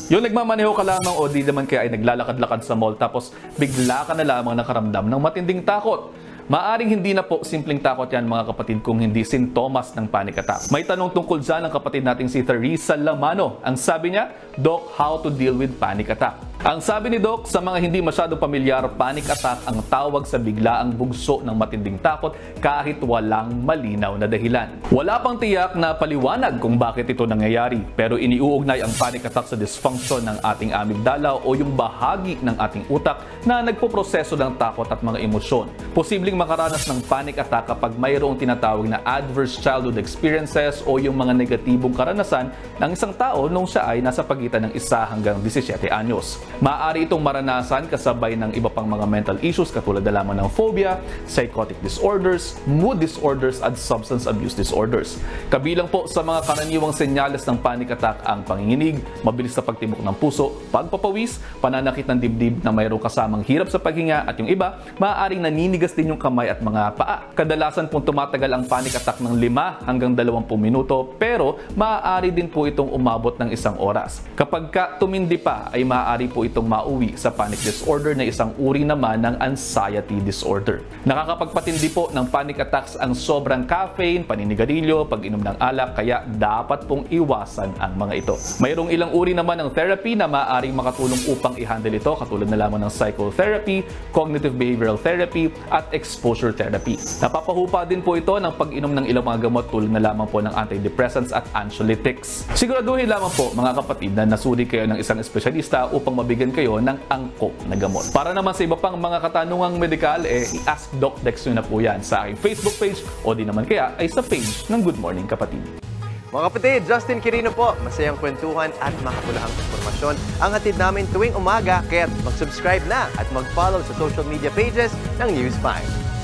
Yung nagmamaneho ka lamang o di naman kaya ay naglalakad-lakad sa mall tapos bigla ka na lamang nakaramdam ng matinding takot. Maaring hindi na po simpleng takot yan mga kapatid kung hindi sintomas ng panic attack. May tanong tungkol dyan ang kapatid nating si Teresa Lamano. Ang sabi niya, Doc, how to deal with panic attack? Ang sabi ni Doc, sa mga hindi masyadong pamilyar, panic attack ang tawag sa biglaang bugso ng matinding takot kahit walang malinaw na dahilan. Wala pang tiyak na paliwanag kung bakit ito nangyayari, pero iniuugnay ang panic attack sa dysfunction ng ating amygdala o yung bahagi ng ating utak na nagpoproseso ng takot at mga emosyon. Posibleng makaranas ng panic attack kapag mayroong tinatawag na adverse childhood experiences o yung mga negatibong karanasan ng isang tao nung siya ay nasa pagitan ng 1 hanggang 17 anyos. Maaari itong maranasan kasabay ng iba pang mga mental issues katulad na lamang ng phobia, psychotic disorders, mood disorders at substance abuse disorders. Kabilang po sa mga karaniwang senyales ng panic attack ang panginginig, mabilis na pagtibok ng puso, pagpapawis, pananakit ng dibdib na mayroong kasamang hirap sa paghinga at yung iba, maaaring naninigas din yung kamay at mga paa. Kadalasan pong tumatagal ang panic attack ng 5 hanggang 20 minuto pero maaari din po itong umabot ng 1 oras. Kapag tumindi pa ay maaari po itong mauwi sa panic disorder na isang uri naman ng anxiety disorder. Nakakapagpatindi po ng panic attacks ang sobrang caffeine, paninigarilyo, pag-inom ng alak, kaya dapat pong iwasan ang mga ito. Mayroong ilang uri naman ng therapy na maaaring makatulong upang i-handle ito katulad na lamang ng psychotherapy, cognitive behavioral therapy at exposure therapy. Napapahupa din po ito ng pag-inom ng ilang mga gamot tulad na lamang po ng antidepressants at anxiolytics. Siguraduhin lamang po mga kapatid na nasuri kayo ng isang espesyalista upang mabigyan kayo ng angkop na gamot. Para naman sa iba pang mga katanungang medikal, i-ask Doc Dex nyo na po yan sa aking Facebook page o di naman kaya ay sa page ng Good Morning Kapatid. Mga kapatid, Justin Quirino po. Masayang kwentuhan at makapulahang informasyon ang hatid namin tuwing umaga. Kaya mag-subscribe na at mag-follow sa social media pages ng News 5.